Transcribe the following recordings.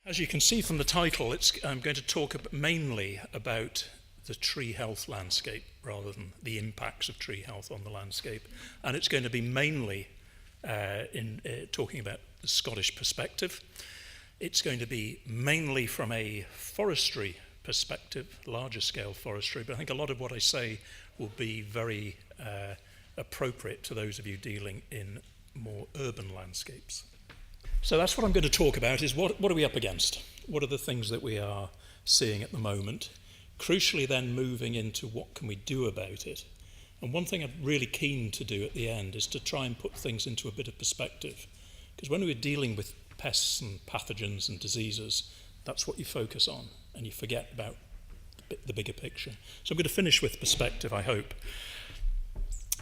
As you can see from the title, I'm going to talk mainly about the tree health landscape rather than the impacts of tree health on the landscape. And it's going to be mainly talking about the Scottish perspective. It's going to be mainly from a forestry perspective, larger scale forestry, but I think a lot of what I say will be very appropriate to those of you dealing in more urban landscapes. So that's what I'm going to talk about, is what are we up against? What are the things that we are seeing at the moment? Crucially then moving into what can we do about it? And one thing I'm really keen to do at the end is to try and put things into a bit of perspective. Because when we're dealing with pests and pathogens and diseases, that's what you focus on, and you forget about the bigger picture. So I'm going to finish with perspective, I hope.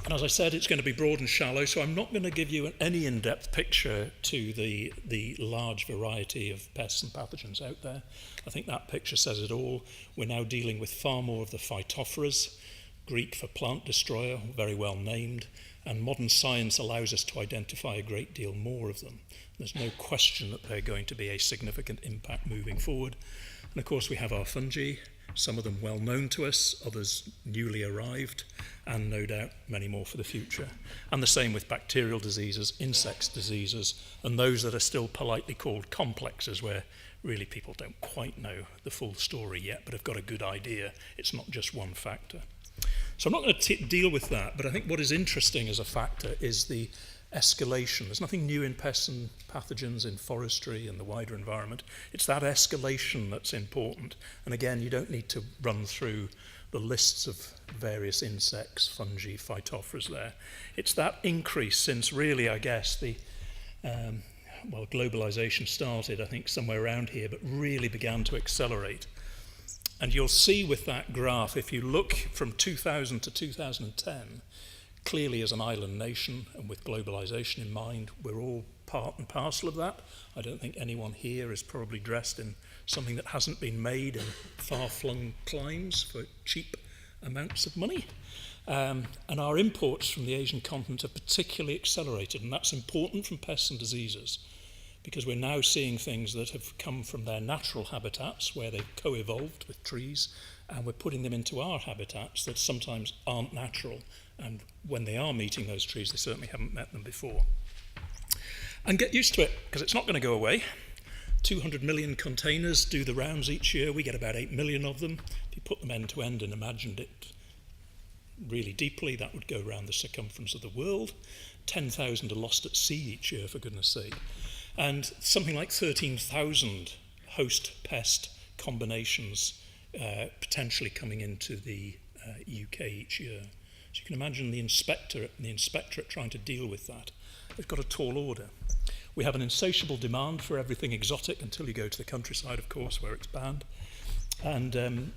And as I said, it's going to be broad and shallow, so I'm not going to give you any in-depth picture to the large variety of pests and pathogens out there. I think that picture says it all. We're now dealing with far more of the phytophthora, Greek for plant destroyer, very well named, and modern science allows us to identify a great deal more of them. There's no question that they're going to be a significant impact moving forward. And of course we have our fungi, some of them well known to us, others newly arrived, and no doubt many more for the future. And the same with bacterial diseases, insect diseases, and those that are still politely called complexes, where really people don't quite know the full story yet, but have got a good idea. It's not just one factor. So I'm not going to deal with that, but I think what is interesting as a factor is the escalation. There's nothing new in pests and pathogens in forestry and the wider environment. It's that escalation that's important. And again, you don't need to run through the lists of various insects, fungi, phytophthora there. It's that increase since really, I guess, the globalization started, I think, somewhere around here, but really began to accelerate. And you'll see with that graph, if you look from 2000 to 2010, clearly as an island nation and with globalization in mind, we're all part and parcel of that. I don't think anyone here is probably dressed in something that hasn't been made in far-flung climes for cheap amounts of money. And our imports from the Asian continent have particularly accelerated, and that's important from pests and diseases, because we're now seeing things that have come from their natural habitats where they've co-evolved with trees, and we're putting them into our habitats that sometimes aren't natural, and when they are meeting those trees, they certainly haven't met them before. And get used to it, because it's not going to go away. 200 million containers do the rounds each year. We get about 8 million of them. If you put them end to end and imagined it really deeply, that would go around the circumference of the world. 10,000 are lost at sea each year, for goodness sake. And something like 13,000 host-pest combinations potentially coming into the UK each year. So you can imagine the inspectorate trying to deal with that. They've got a tall order. We have an insatiable demand for everything exotic until you go to the countryside, of course, where it's banned. And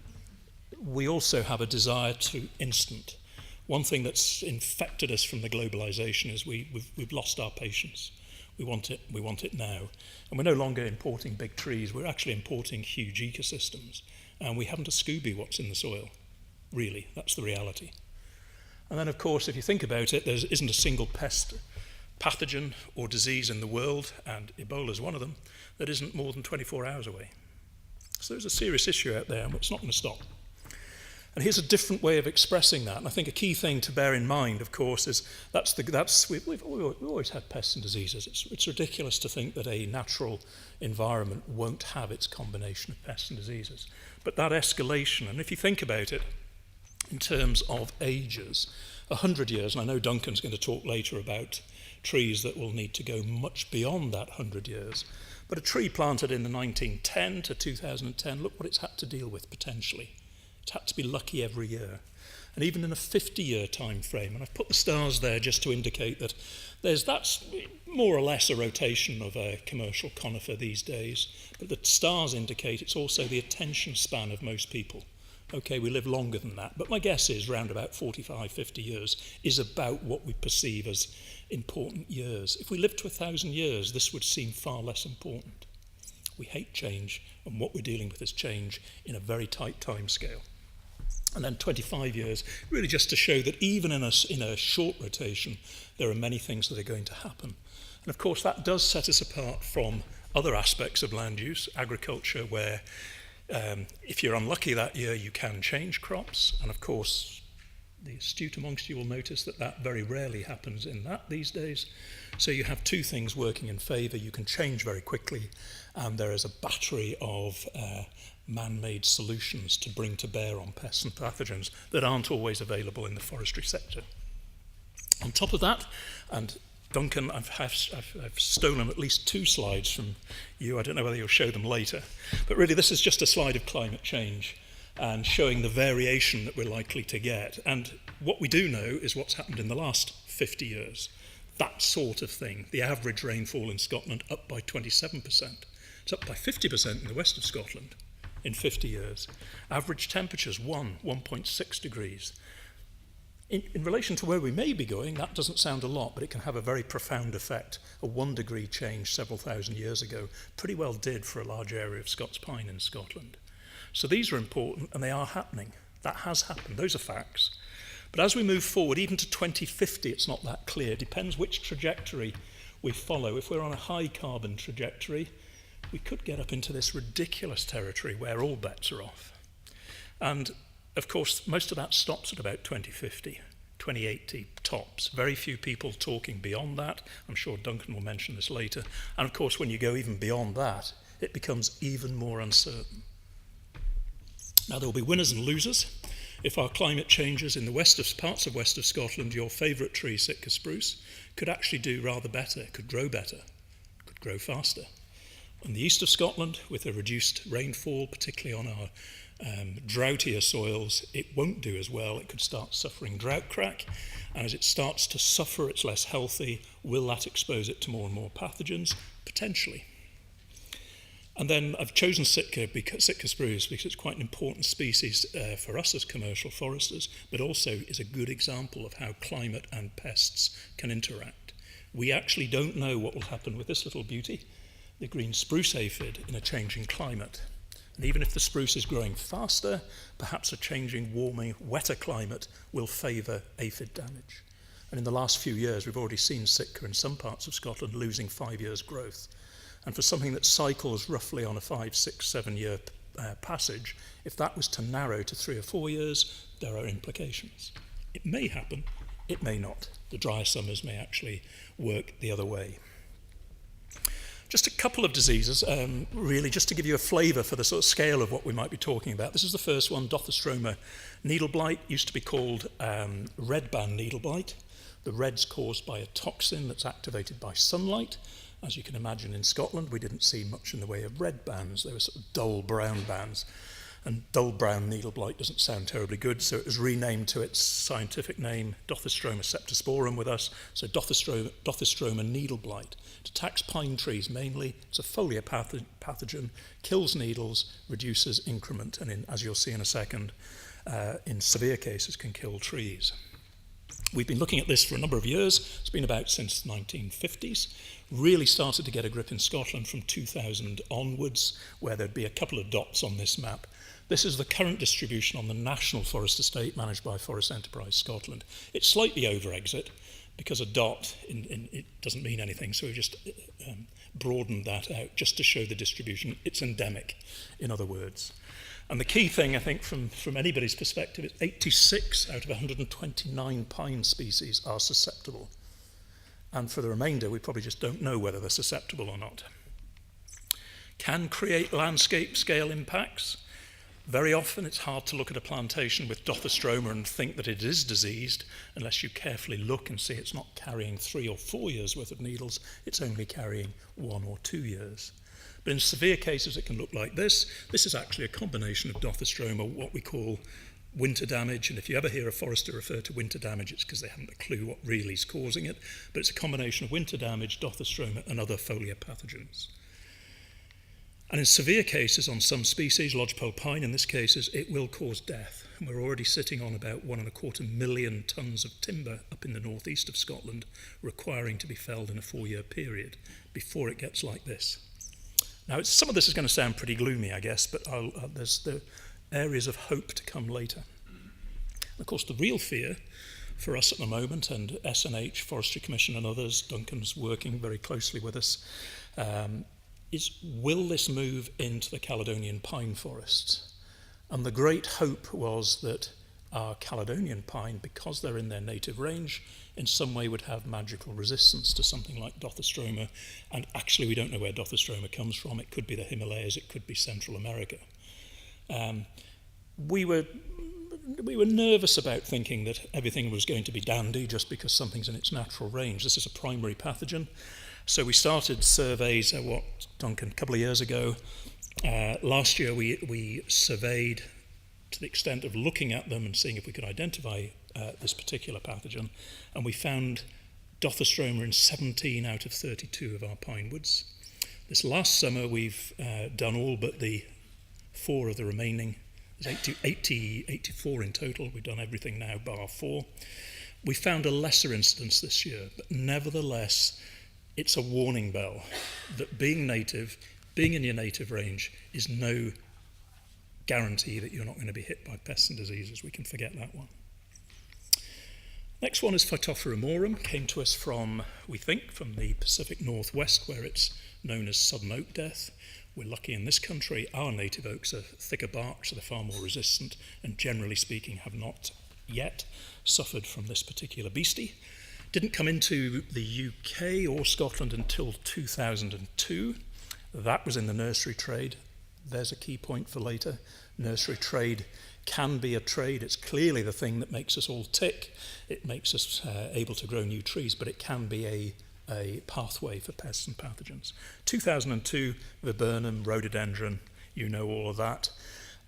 we also have a desire to instant. One thing that's infected us from the globalization is we've lost our patience. We want it now. And we're no longer importing big trees, we're actually importing huge ecosystems. And we haven't a Scooby what's in the soil, really, that's the reality. And then of course, if you think about it, there isn't a single pest, pathogen or disease in the world, and Ebola is one of them, that isn't more than 24 hours away. So there's a serious issue out there, and it's not going to stop. And here's a different way of expressing that. And I think a key thing to bear in mind, of course, is we've always had pests and diseases. It's ridiculous to think that a natural environment won't have its combination of pests and diseases. But that escalation, and if you think about it in terms of ages, 100 years, and I know Duncan's going to talk later about trees that will need to go much beyond that 100 years. But a tree planted in the 1910 to 2010, look what it's had to deal with potentially. It's had to be lucky every year. And even in a 50-year time frame, and I've put the stars there just to indicate that that's more or less a rotation of a commercial conifer these days, but the stars indicate it's also the attention span of most people. Okay, we live longer than that, but my guess is round about 45, 50 years is about what we perceive as important years. If we lived to 1,000 years, this would seem far less important. We hate change, and what we're dealing with is change in a very tight time scale. And then 25 years, really just to show that even in a short rotation, there are many things that are going to happen. And of course, that does set us apart from Other aspects of land use, agriculture, where if you're unlucky that year, you can change crops. And of course, the astute amongst you will notice that that very rarely happens in that these days. So you have two things working in favour. You can change very quickly, and there is a battery of man-made solutions to bring to bear on pests and pathogens that aren't always available in the forestry sector. On top of that, and Duncan, I've stolen at least 2 slides from you. I don't know whether you'll show them later. But really, this is just a slide of climate change and showing the variation that we're likely to get. And what we do know is what's happened in the last 50 years. That sort of thing. The average rainfall in Scotland up by 27%. It's up by 50% in the west of Scotland in 50 years. Average temperatures 1.6 degrees. In relation to where we may be going, that doesn't sound a lot, but it can have a very profound effect. A 1 degree change several thousand years ago pretty well did for a large area of Scots pine in Scotland. So these are important, and they are happening. That has happened. Those are facts. But as we move forward, even to 2050, it's not that clear. It depends which trajectory we follow. If we're on a high carbon trajectory, we could get up into this ridiculous territory where all bets are off. And of course, most of that stops at about 2050, 2080 tops. Very few people talking beyond that. I'm sure Duncan will mention this later. And of course, when you go even beyond that, it becomes even more uncertain. Now, there will be winners and losers. If our climate changes in the parts of west of Scotland, your favourite tree, Sitka spruce, could actually do rather better, could grow faster. In the east of Scotland, with a reduced rainfall, particularly on our droughier soils, it won't do as well. It could start suffering drought crack, and as it starts to suffer, it's less healthy. Will that expose it to more and more pathogens? Potentially. And then I've chosen Sitka spruce because it's quite an important species for us as commercial foresters, but also is a good example of how climate and pests can interact. We actually don't know what will happen with this little beauty, the green spruce aphid, in a changing climate. And even if the spruce is growing faster, perhaps a changing, warming, wetter climate will favour aphid damage. And in the last few years, we've already seen Sitka in some parts of Scotland losing 5 years' growth. And for something that cycles roughly on a 5, 6, 7 year passage, if that was to narrow to 3 or 4 years, there are implications. It may happen, it may not. The drier summers may actually work the other way. Just a couple of diseases, really, just to give you a flavour for the sort of scale of what we might be talking about. This is the first one, Dothostroma needle blight, used to be called red band needle blight. The red's caused by a toxin that's activated by sunlight. As you can imagine, in Scotland, we didn't see much in the way of red bands. They were sort of dull brown bands. And dull brown needle blight doesn't sound terribly good, so it was renamed to its scientific name, Dothostroma septosporum with us, so Dothostroma needle blight. It attacks pine trees mainly. It's a foliar pathogen, kills needles, reduces increment, and as you'll see in a second, in severe cases can kill trees. We've been looking at this for a number of years. It's been about since the 1950s. Really started to get a grip in Scotland from 2000 onwards, where there'd be a couple of dots on this map. This is the current distribution on the National Forest Estate managed by Forest Enterprise Scotland. It's slightly over exit because a dot it doesn't mean anything, so we've just broadened that out just to show the distribution. It's endemic, in other words. And the key thing, I think, from anybody's perspective, is 86 out of 129 pine species are susceptible. And for the remainder, we probably just don't know whether they're susceptible or not. Can create landscape scale impacts. Very often it's hard to look at a plantation with Dothostroma and think that it is diseased unless you carefully look and see it's not carrying 3 or 4 years worth of needles, it's only carrying 1 or 2 years. But in severe cases it can look like this. This is actually a combination of Dothostroma, what we call winter damage, and if you ever hear a forester refer to winter damage, it's because they haven't a clue what really is causing it, but it's a combination of winter damage, Dothostroma, and other foliar pathogens. And in severe cases on some species, lodgepole pine in this case, it will cause death. And we're already sitting on about 1.25 million tonnes of timber up in the northeast of Scotland, requiring to be felled in a 4-year period before it gets like this. Now, some of this is going to sound pretty gloomy, I guess, but there's the areas of hope to come later. And of course, the real fear for us at the moment, and SNH, Forestry Commission and others, Duncan's working very closely with us, is, will this move into the Caledonian pine forests? And the great hope was that our Caledonian pine, because they're in their native range, in some way would have magical resistance to something like Dothostroma. And actually, we don't know where Dothostroma comes from. It could be the Himalayas, it could be Central America. We were nervous about thinking that everything was going to be dandy just because something's in its natural range. This is a primary pathogen. So we started surveys, Duncan, a couple of years ago. Last year we surveyed to the extent of looking at them and seeing if we could identify this particular pathogen, and we found Dothostroma in 17 out of 32 of our pine woods. This last summer we've done all but the 4 of the remaining. There's 84 in total. We've done everything now bar 4. We found a lesser incidence this year, but nevertheless it's a warning bell that being native, being in your native range, is no guarantee that you're not going to be hit by pests and diseases. We can forget that one. Next one is Phytophthora morum. Came to us from, we think, from the Pacific Northwest, where it's known as sudden oak death. We're lucky in this country. Our native oaks are thicker bark, so they're far more resistant, and generally speaking have not yet suffered from this particular beastie. Didn't come into the UK or Scotland until 2002. That was in the nursery trade. There's a key point for later. Nursery trade can be a trade. It's clearly the thing that makes us all tick. It makes us able to grow new trees, but it can be a pathway for pests and pathogens. 2002, viburnum, rhododendron, you know all of that.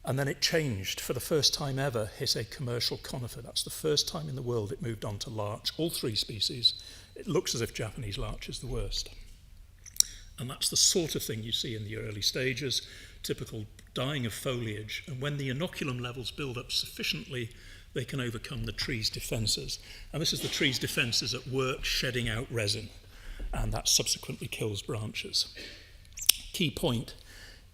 And then it changed. For the first time ever, hit a commercial conifer. That's the first time in the world it moved on to larch, all 3 species. It looks as if Japanese larch is the worst. And that's the sort of thing you see in the early stages, typical dying of foliage. And when the inoculum levels build up sufficiently, they can overcome the tree's defences. And this is the tree's defences at work, shedding out resin. And that subsequently kills branches. Key point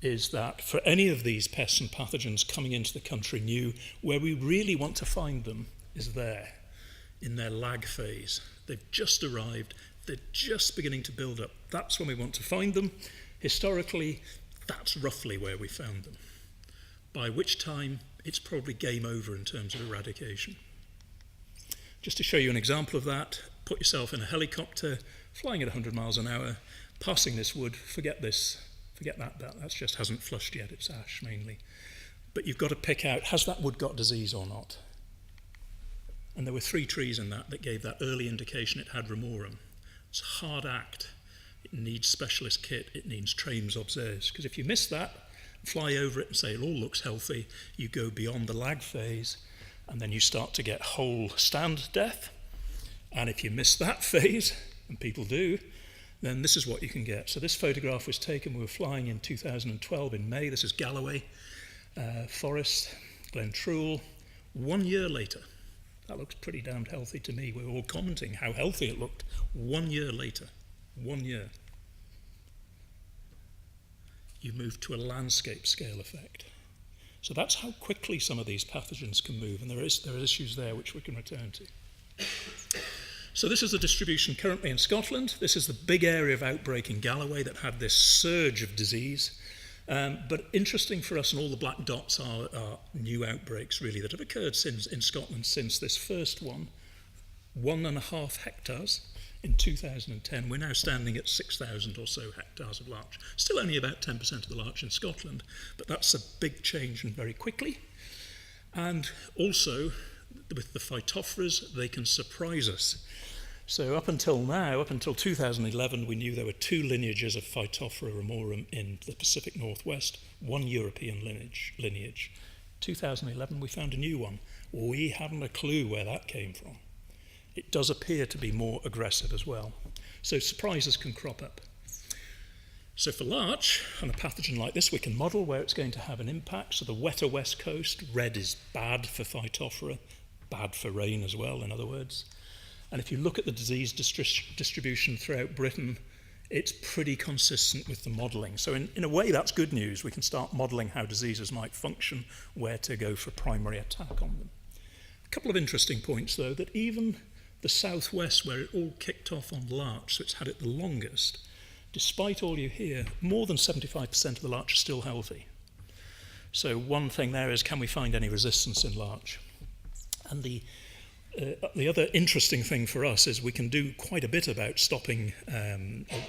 is that for any of these pests and pathogens coming into the country new, where we really want to find them is there, in their lag phase. They've just arrived, they're just beginning to build up. That's when we want to find them. Historically, that's roughly where we found them, by which time it's probably game over in terms of eradication. Just to show you an example of that, put yourself in a helicopter, flying at 100 miles an hour, passing this wood, forget that just hasn't flushed yet, it's ash mainly. But you've got to pick out, has that wood got disease or not? And there were 3 trees in that gave that early indication it had remorum. It's a hard act. It needs specialist kit, it needs trains observes. Because if you miss that, fly over it and say it all looks healthy, you go beyond the lag phase, and then you start to get whole stand death. And if you miss that phase, and people do, then this is what you can get. So this photograph was taken, we were flying in 2012 in May. This is Galloway Forest, Glentrool. 1 year later, that looks pretty damned healthy to me. We were all commenting how healthy it looked. 1 year later, 1 year, you move to a landscape scale effect. So that's how quickly some of these pathogens can move, and there are issues there which we can return to. So this is the distribution currently in Scotland. This is the big area of outbreak in Galloway that had this surge of disease. But interesting for us, and all the black dots are new outbreaks really that have occurred in Scotland since this first one, 1.5 hectares in 2010. We're now standing at 6,000 or so hectares of larch. Still only about 10% of the larch in Scotland, but that's a big change and very quickly. And also, with the phytophthora, they can surprise us. So up until now, up until 2011, we knew there were 2 lineages of Phytophthora ramorum in the Pacific Northwest, 1 European lineage. 2011, we found a new one. We haven't a clue where that came from. It does appear to be more aggressive as well. So surprises can crop up. So for larch, and a pathogen like this, we can model where it's going to have an impact. So the wetter west coast, red is bad for Phytophthora, bad for rain as well, in other words. And if you look at the disease distribution throughout Britain, it's pretty consistent with the modelling. So in a way, that's good news. We can start modelling how diseases might function, where to go for primary attack on them. A couple of interesting points, though, that even the southwest, where it all kicked off on larch, so it's had it the longest, despite all you hear, more than 75% of the larch are still healthy. So one thing there is, can we find any resistance in larch? And the other interesting thing for us is we can do quite a bit about stopping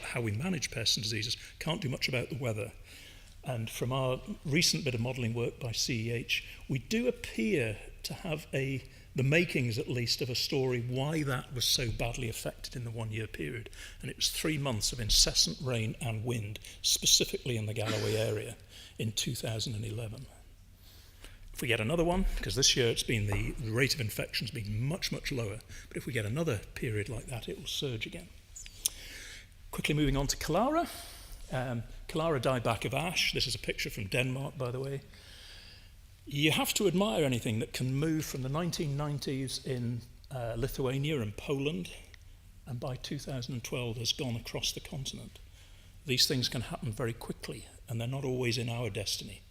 how we manage pests and diseases. Can't do much about the weather. And from our recent bit of modelling work by CEH, we do appear to have the makings, at least, of a story why that was so badly affected in the 1 year period. And it was 3 months of incessant rain and wind, specifically in the Galloway area in 2011. If we get another one, because this year it's been the rate of infection has been much, much lower, but if we get another period like that, it will surge again. Quickly moving on to Cowal. Cowal dieback of ash. This is a picture from Denmark, by the way. You have to admire anything that can move from the 1990s in Lithuania and Poland, and by 2012 has gone across the continent. These things can happen very quickly, and they're not always in our destiny.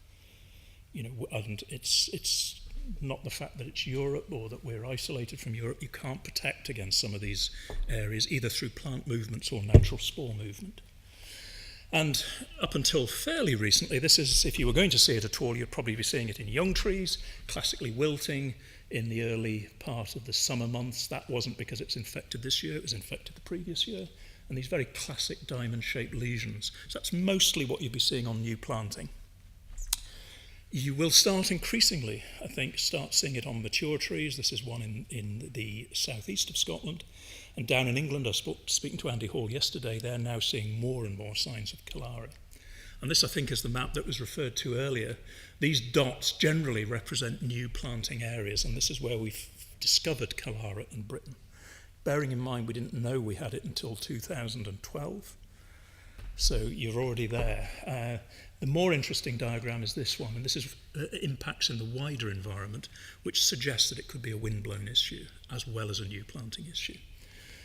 You know, and it's not the fact that it's Europe or that we're isolated from Europe. You can't protect against some of these areas, either through plant movements or natural spore movement. And up until fairly recently, this is, if you were going to see it at all, you'd probably be seeing it in young trees, classically wilting in the early part of the summer months. That wasn't because it's infected this year, it was infected the previous year. And these very classic diamond-shaped lesions. So that's mostly what you'd be seeing on new planting. You will start increasingly, I think, seeing it on mature trees. This is one in the southeast of Scotland. And down in England, I was speaking to Andy Hall yesterday, they're now seeing more and more signs of Cowal. And this, I think, is the map that was referred to earlier. These dots generally represent new planting areas, and this is where we've discovered Cowal in Britain. Bearing in mind we didn't know we had it until 2012. So you're already there. The more interesting diagram is this one, and this is impacts in the wider environment, which suggests that it could be a windblown issue as well as a new planting issue.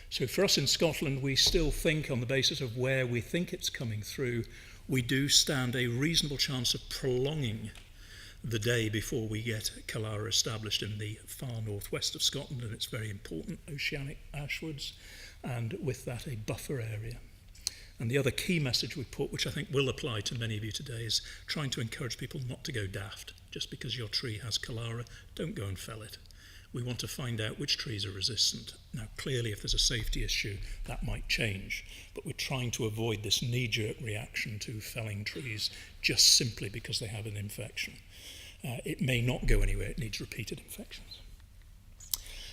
So for us in Scotland, we still think, on the basis of where we think it's coming through, we do stand a reasonable chance of prolonging the day before we get Cowal established in the far northwest of Scotland, and it's very important oceanic ashwoods, and with that a buffer area. And the other key message we put, which I think will apply to many of you today, is trying to encourage people not to go daft. Just because your tree has Cowal, don't go and fell it. We want to find out which trees are resistant. Now, clearly, if there's a safety issue, that might change. But we're trying to avoid this knee-jerk reaction to felling trees just simply because they have an infection. It may not go anywhere. It needs repeated infections.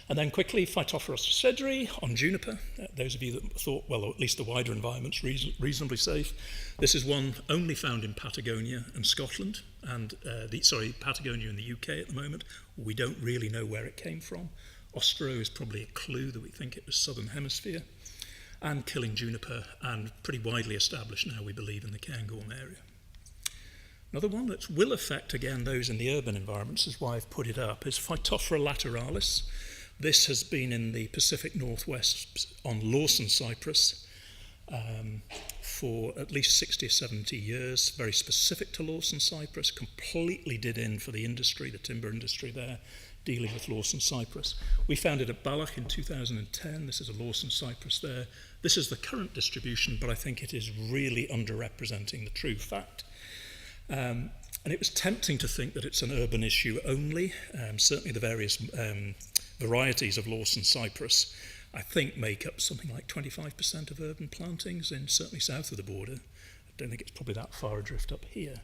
And then quickly, Phytophthora sederi on juniper. Those of you that thought, well, at least the wider environment's reasonably safe. This is one only found in Patagonia and Scotland, and Patagonia in the UK at the moment. We don't really know where it came from. Austro is probably a clue that we think it was southern hemisphere, and killing juniper, and pretty widely established now, we believe, in the Cairngorm area. Another one that will affect, again, those in the urban environments, is why I've put it up, is Phytophthora lateralis. This has been in the Pacific Northwest on Lawson cypress for at least 60 or 70 years, very specific to Lawson cypress, completely did in for the industry, the timber industry there, dealing with Lawson cypress. We found it at Balloch in 2010. This is a Lawson cypress there. This is the current distribution, but I think it is really underrepresenting the true fact. And it was tempting to think that it's an urban issue only. Certainly the various varieties of Lawson cypress, I think, make up something like 25% of urban plantings, certainly south of the border. I don't think it's probably that far adrift up here.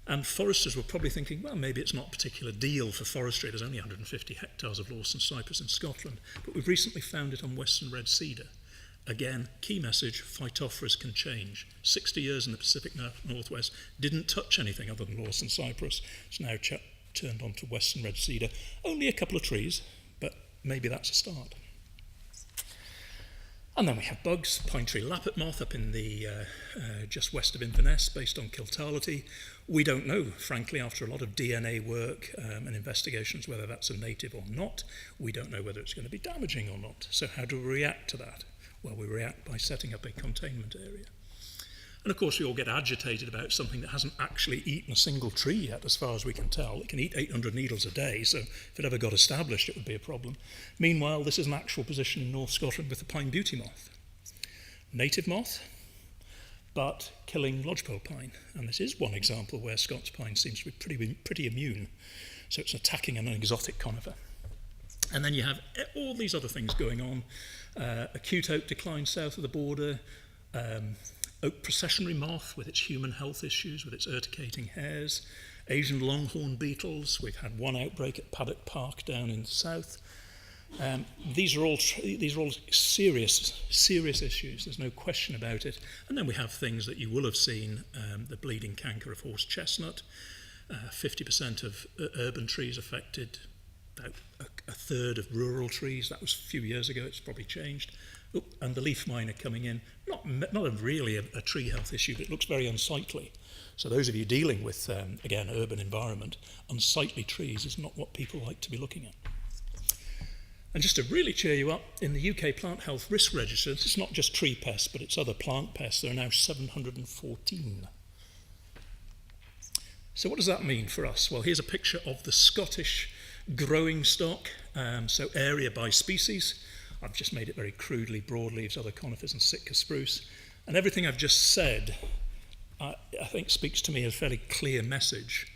And foresters were probably thinking, well, maybe it's not a particular deal for forestry. There's only 150 hectares of Lawson cypress in Scotland. But we've recently found it on western red cedar. Again, key message, phytophthora can change. 60 years in the Pacific Northwest, didn't touch anything other than Lawson cypress. It's now turned on to western red cedar. Only a couple of trees, but maybe that's a start. And then we have bugs, pine tree lappet moth up in the just west of Inverness, based on kiltality. We don't know, frankly, after a lot of DNA work and investigations, whether that's a native or not. We don't know whether it's going to be damaging or not. So how do we react to that? Well, we react by setting up a containment area. And of course, we all get agitated about something that hasn't actually eaten a single tree yet, as far as we can tell. It can eat 800 needles a day, so if it ever got established, it would be a problem. Meanwhile, this is an actual position in North Scotland with the pine beauty moth. Native moth, but killing lodgepole pine. And this is one example where Scots pine seems to be pretty immune. So it's attacking an exotic conifer. And then you have all these other things going on. Acute oak decline south of the border, oak processionary moth with its human health issues, with its urticating hairs, Asian longhorn beetles. We've had one outbreak at Paddock Park down in the south. These are all serious issues. There's no question about it. And then we have things that you will have seen: the bleeding canker of horse chestnut, 50% of urban trees affected, about a third of rural trees. That was a few years ago. It's probably changed. Oh, and the leaf miner coming in. Not really a tree health issue, but it looks very unsightly. So those of you dealing with, again, urban environment, unsightly trees is not what people like to be looking at. And just to really cheer you up, in the UK Plant Health Risk Register, it's not just tree pests, but it's other plant pests. There are now 714. So what does that mean for us? Well, here's a picture of the Scottish growing stock, so area by species. I've just made it very crudely: broadleaves, other conifers and Sitka spruce. And everything I've just said, I think speaks to me a fairly clear message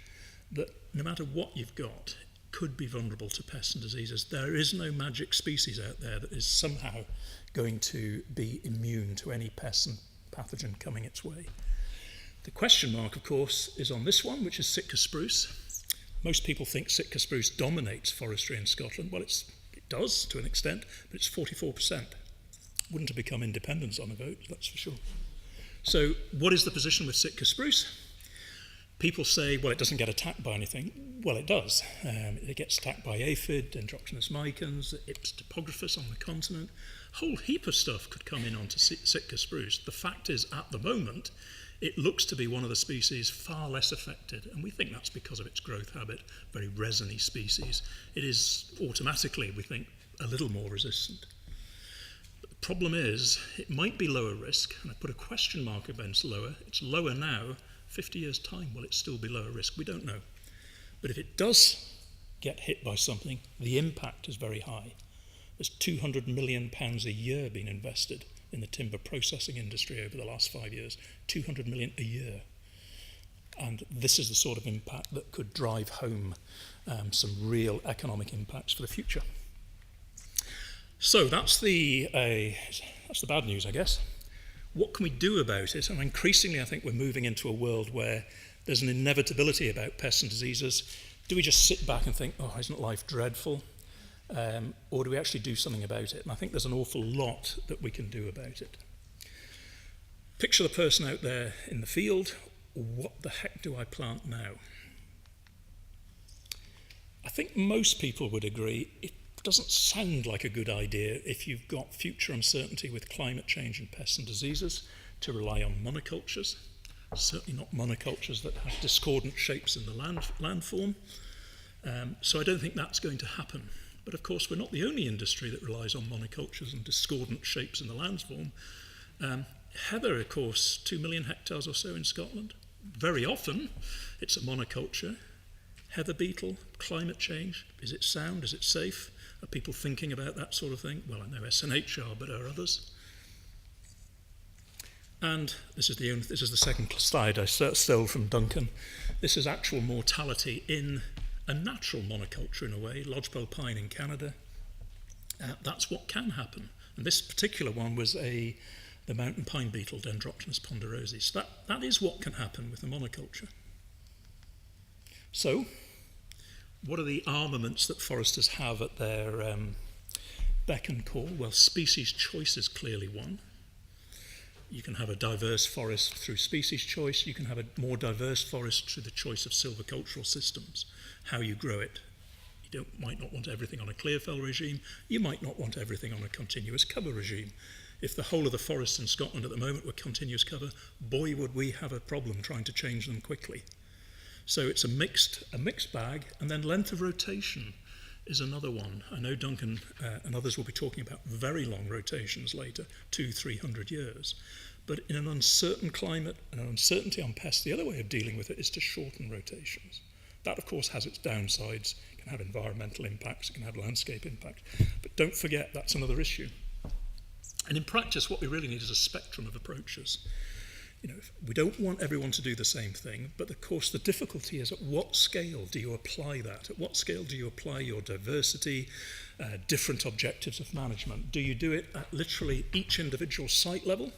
that no matter what you've got, could be vulnerable to pests and diseases. There is no magic species out there that is somehow going to be immune to any pest and pathogen coming its way. The question mark, of course, is on this one, which is Sitka spruce. Most people think Sitka spruce dominates forestry in Scotland. Well, it does to an extent, but it's 44%. Wouldn't have become independents on a vote, that's for sure. So what is the position with Sitka spruce? People say, well, it doesn't get attacked by anything. Well, it does. It gets attacked by aphid, Dendroctonus micans, Ips topographus on the continent. A whole heap of stuff could come in onto Sitka spruce. The fact is, at the moment, it looks to be one of the species far less affected, and we think that's because of its growth habit, very resiny species. It is automatically, we think, a little more resistant. But the problem is, it might be lower risk, and I put a question mark against lower. It's lower now. 50 years' time, will it still be lower risk? We don't know. But if it does get hit by something, the impact is very high. There's £200 million a year being invested in the timber processing industry over the last 5 years. 200 million a year. And this is the sort of impact that could drive home some real economic impacts for the future. So that's the bad news, I guess. What can we do about it? And increasingly, I think we're moving into a world where there's an inevitability about pests and diseases. Do we just sit back and think, oh, isn't life dreadful? Or do we actually do something about it? And I think there's an awful lot that we can do about it. Picture the person out there in the field. What the heck do I plant now? I think most people would agree it doesn't sound like a good idea if you've got future uncertainty with climate change and pests and diseases to rely on monocultures, certainly not monocultures that have discordant shapes in the landform. So I don't think that's going to happen. But of course, we're not the only industry that relies on monocultures and discordant shapes in the landform. Heather, of course, 2 million hectares or so in Scotland. Very often, it's a monoculture. Heather beetle, climate change, is it sound, is it safe? Are people thinking about that sort of thing? Well, I know SNH are, but are others? And this is the second slide I stole from Duncan. This is actual mortality in a natural monoculture in a way, lodgepole pine in Canada. That's what can happen. And this particular one was the mountain pine beetle, Dendroctonus ponderosis. That is what can happen with a monoculture. So, what are the armaments that foresters have at their beck and call? Well, species choice is clearly one. You can have a diverse forest through species choice. You can have a more diverse forest through the choice of silvicultural systems, how you grow it. You might not want everything on a clear fell regime. You might not want everything on a continuous cover regime. If the whole of the forests in Scotland at the moment were continuous cover, boy, would we have a problem trying to change them quickly. So it's a mixed bag, and then length of rotation is another one. I know Duncan and others will be talking about very long rotations later, 200-300 years. But in an uncertain climate and an uncertainty on pests, the other way of dealing with it is to shorten rotations. That, of course, has its downsides. It can have environmental impacts, it can have landscape impact. But don't forget, that's another issue. And in practice, what we really need is a spectrum of approaches. We don't want everyone to do the same thing, but of course the difficulty is at what scale do you apply that? At what scale do you apply your diversity, different objectives of management? Do you do it at literally each individual site level?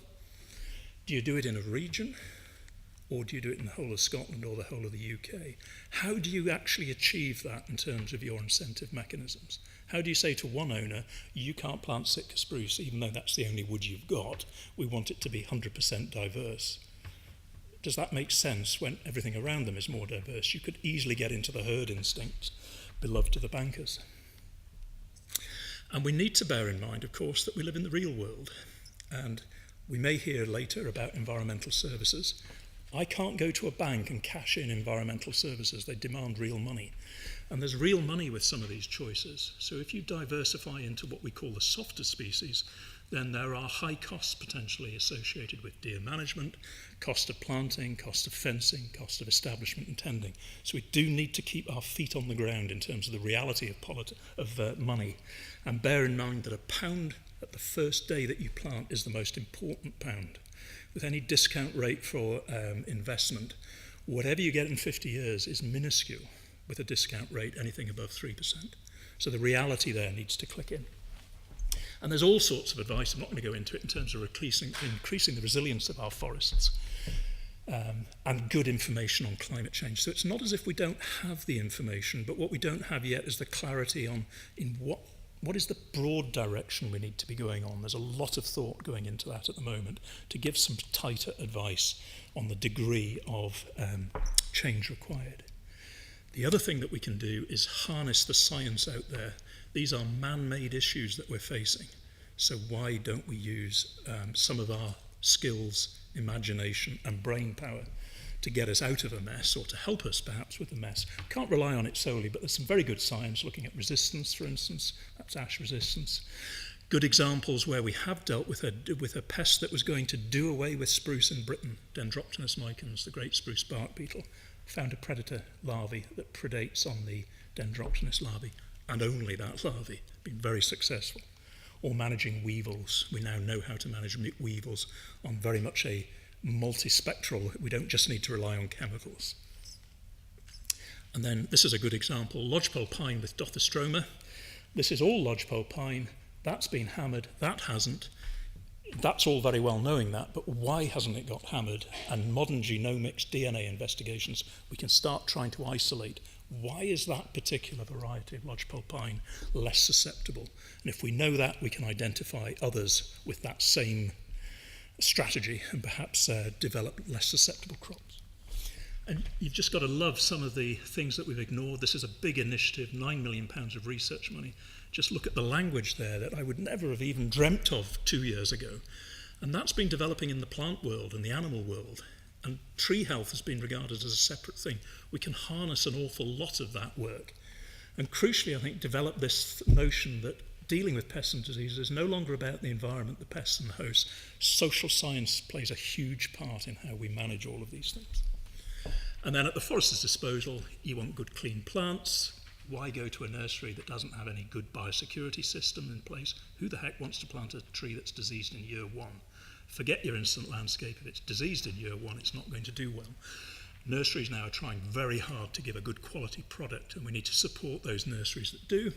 Do you do it in a region? Or do you do it in the whole of Scotland or the whole of the UK? How do you actually achieve that in terms of your incentive mechanisms? How do you say to one owner, you can't plant Sitka spruce, even though that's the only wood you've got, we want it to be 100% diverse? Does that make sense when everything around them is more diverse? You could easily get into the herd instinct beloved to the bankers. And we need to bear in mind, of course, that we live in the real world. And we may hear later about environmental services. I can't go to a bank and cash in environmental services. They demand real money. And there's real money with some of these choices. So if you diversify into what we call the softer species, then there are high costs potentially associated with deer management, cost of planting, cost of fencing, cost of establishment and tending. So we do need to keep our feet on the ground in terms of the reality of money. And bear in mind that a pound at the first day that you plant is the most important pound. With any discount rate for investment, whatever you get in 50 years is minuscule with a discount rate anything above 3%. So the reality there needs to click in. And there's all sorts of advice, I'm not going to go into it, in terms of increasing the resilience of our forests and good information on climate change. So it's not as if we don't have the information, but what we don't have yet is the clarity on what is the broad direction we need to be going on. There's a lot of thought going into that at the moment to give some tighter advice on the degree of change required. The other thing that we can do is harness the science out there. These are man-made issues that we're facing. So why don't we use some of our skills, imagination, and brain power to get us out of a mess, or to help us perhaps with the mess? Can't rely on it solely, but there's some very good science looking at resistance, for instance, that's ash resistance. Good examples where we have dealt with a pest that was going to do away with spruce in Britain, Dendroctonus micans, the great spruce bark beetle, found a predator larvae that predates on the Dendroctonus larvae, and only that larvae, been very successful. Or managing weevils. We now know how to manage weevils on very much a multispectral. We don't just need to rely on chemicals. And then this is a good example, lodgepole pine with Dothostroma. This is all lodgepole pine. That's been hammered, that hasn't. That's all very well knowing that, but why hasn't it got hammered? And modern genomics, DNA investigations, we can start trying to isolate. Why is that particular variety of lodgepole pine less susceptible? And if we know that, we can identify others with that same strategy and perhaps develop less susceptible crops. And you've just got to love some of the things that we've ignored. This is a big initiative, £9 million of research money. Just look at the language there that I would never have even dreamt of 2 years ago. And that's been developing in the plant world and the animal world. And tree health has been regarded as a separate thing. We can harness an awful lot of that work. And crucially, I think, develop this notion that dealing with pests and diseases is no longer about the environment, the pests and the hosts. Social science plays a huge part in how we manage all of these things. And then at the forester's disposal, you want good, clean plants. Why go to a nursery that doesn't have any good biosecurity system in place? Who the heck wants to plant a tree that's diseased in year one? Forget your instant landscape. If it's diseased in year one, it's not going to do well. Nurseries now are trying very hard to give a good quality product, and we need to support those nurseries that do.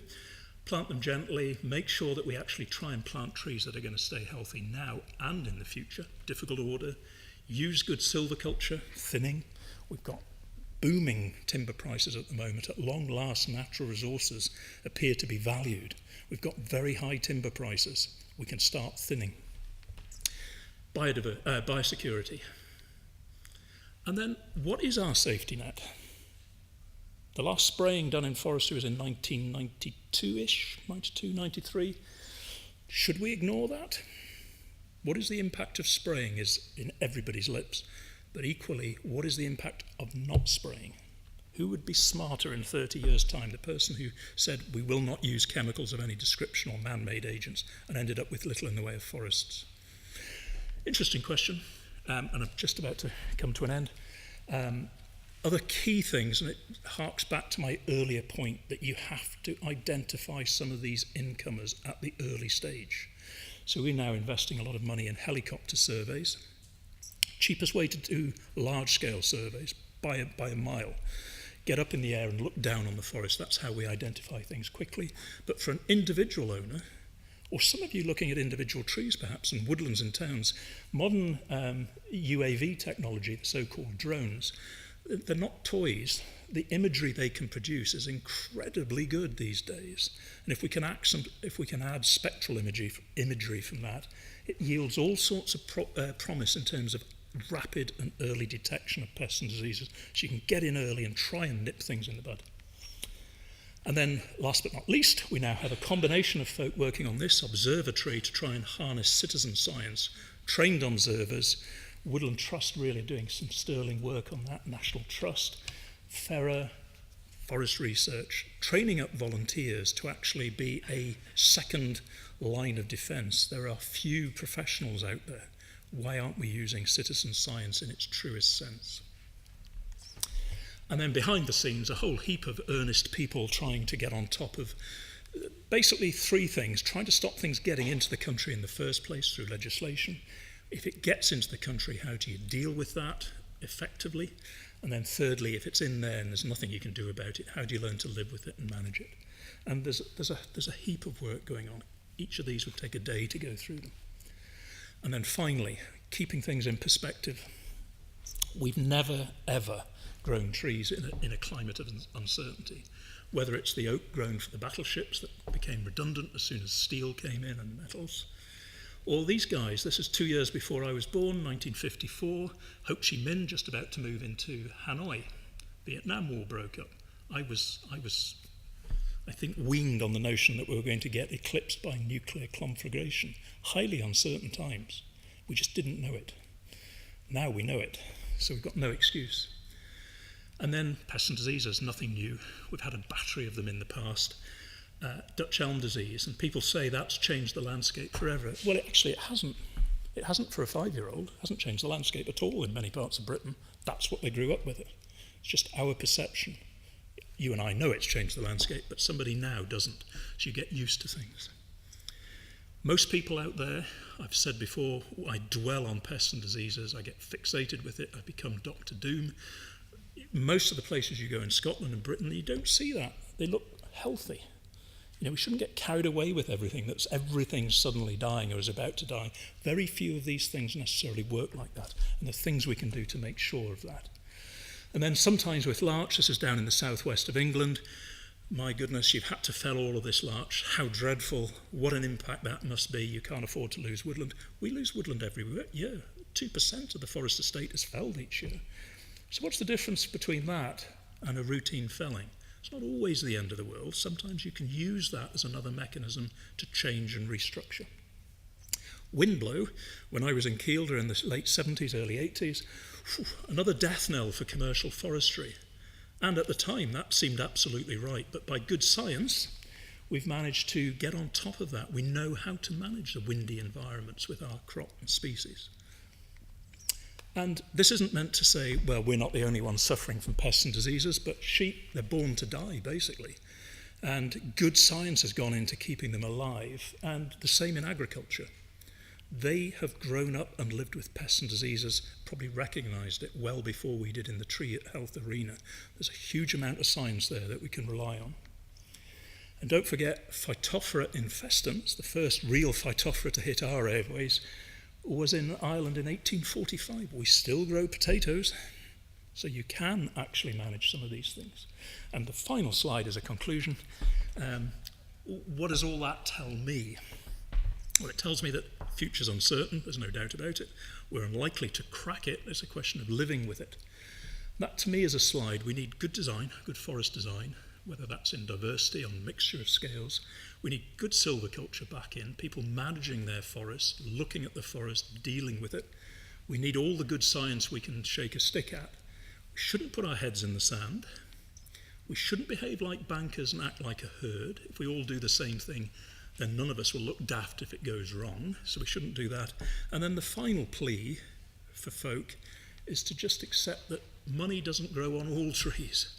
Plant them gently, make sure that we actually try and plant trees that are going to stay healthy now and in the future. Difficult order. Use good silviculture, thinning. We've got booming timber prices at the moment. At long last, natural resources appear to be valued. We've got very high timber prices. We can start thinning. Biosecurity. And then, what is our safety net? The last spraying done in forestry was in 1992-ish, 92, 93. Should we ignore that? What is the impact of spraying is in everybody's lips. But equally, what is the impact of not spraying? Who would be smarter in 30 years' time? The person who said we will not use chemicals of any description or man-made agents and ended up with little in the way of forests. Interesting question, and I'm just about to come to an end. Other key things, and it harks back to my earlier point, that you have to identify some of these incomers at the early stage. So we're now investing a lot of money in helicopter surveys. cheapest way to do large-scale surveys, by a mile. Get up in the air and look down on the forest. That's how we identify things quickly. But for an individual owner, or some of you looking at individual trees perhaps, and woodlands in towns, modern UAV technology, the so-called drones, they're not toys. The imagery they can produce is incredibly good these days. And if we can add spectral imagery from that, it yields all sorts of promise in terms of rapid and early detection of pests and diseases. So you can get in early and try and nip things in the bud. And then, last but not least, we now have a combination of folk working on this observatory to try and harness citizen science, trained observers, Woodland Trust really doing some sterling work on that, National Trust, FERA, Forest Research, training up volunteers to actually be a second line of defence. There are few professionals out there. Why aren't we using citizen science in its truest sense? And then behind the scenes, a whole heap of earnest people trying to get on top of basically three things: trying to stop things getting into the country in the first place through legislation. If it gets into the country, how do you deal with that effectively? And then thirdly, if it's in there and there's nothing you can do about it, how do you learn to live with it and manage it? And there's a heap of work going on. Each of these would take a day to go through them. And then finally, keeping things in perspective. We've never, ever grown trees in a climate of uncertainty, whether it's the oak grown for the battleships that became redundant as soon as steel came in and metals, or these guys. This is 2 years before I was born, 1954, Ho Chi Minh just about to move into Hanoi. Vietnam War broke up. I was, I think, weaned on the notion that we were going to get eclipsed by nuclear conflagration. Highly uncertain times. We just didn't know it. Now we know it, so we've got no excuse. And then pests and diseases, nothing new. We've had a battery of them in the past. Dutch elm disease, and people say that's changed the landscape forever. Well, actually it hasn't. It hasn't for a 5-year-old. It hasn't changed the landscape at all in many parts of Britain. That's what they grew up with it. It's just our perception. You and I know it's changed the landscape, but somebody now doesn't. So you get used to things. Most people out there, I've said before, I dwell on pests and diseases. I get fixated with it. I become Dr. Doom. Most of the places you go in Scotland and Britain, you don't see that. They look healthy. You know, we shouldn't get carried away with everything's suddenly dying or is about to die. Very few of these things necessarily work like that, and there are things we can do to make sure of that. And then sometimes with larch, this is down in the southwest of England, my goodness, you've had to fell all of this larch. How dreadful, what an impact that must be. You can't afford to lose woodland. We lose woodland every year. 2% of the forest estate is felled each year. So what's the difference between that and a routine felling? It's not always the end of the world. Sometimes you can use that as another mechanism to change and restructure. Windblow, when I was in Kielder in the late 70s, early 80s, another death knell for commercial forestry. And at the time, that seemed absolutely right. But by good science, we've managed to get on top of that. We know how to manage the windy environments with our crop and species. And this isn't meant to say, well, we're not the only ones suffering from pests and diseases, but sheep, they're born to die, basically. And good science has gone into keeping them alive, and the same in agriculture. They have grown up and lived with pests and diseases, probably recognised it well before we did in the tree health arena. There's a huge amount of science there that we can rely on. And don't forget, Phytophthora infestans, the first real Phytophthora to hit our airways, was in Ireland in 1845. We still grow potatoes, so you can actually manage some of these things. And the final slide is a conclusion. What does all that tell me? Well, it tells me that the future's uncertain, there's no doubt about it. We're unlikely to crack it, it's a question of living with it. That to me is a slide. We need good design, good forest design, whether that's in diversity, on mixture of scales. We need good silviculture back in, people managing their forest, looking at the forest, dealing with it. We need all the good science we can shake a stick at. We shouldn't put our heads in the sand. We shouldn't behave like bankers and act like a herd. If we all do the same thing, then none of us will look daft if it goes wrong, so we shouldn't do that. And then the final plea for folk is to just accept that money doesn't grow on all trees.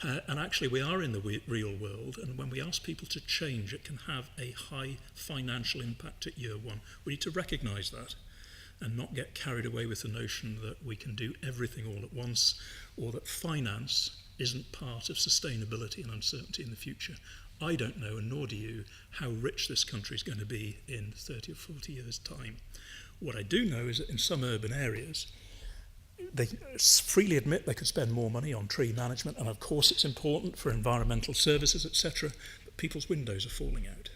And actually we are in the real world, and when we ask people to change, it can have a high financial impact at year one. We need to recognise that. and not get carried away with the notion that we can do everything all at once, or that finance isn't part of sustainability and uncertainty in the future. I don't know, and nor do you, how rich this country is going to be in 30 or 40 years' time. What I do know is that in some urban areas, they freely admit they could spend more money on tree management, and of course it's important for environmental services, etc., but people's windows are falling out.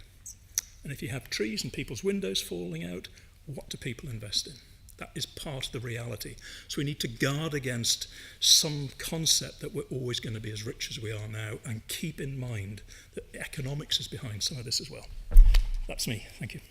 And if you have trees and people's windows falling out, what do people invest in? That is part of the reality. So we need to guard against some concept that we're always going to be as rich as we are now, and keep in mind that economics is behind some of this as well. That's me. Thank you.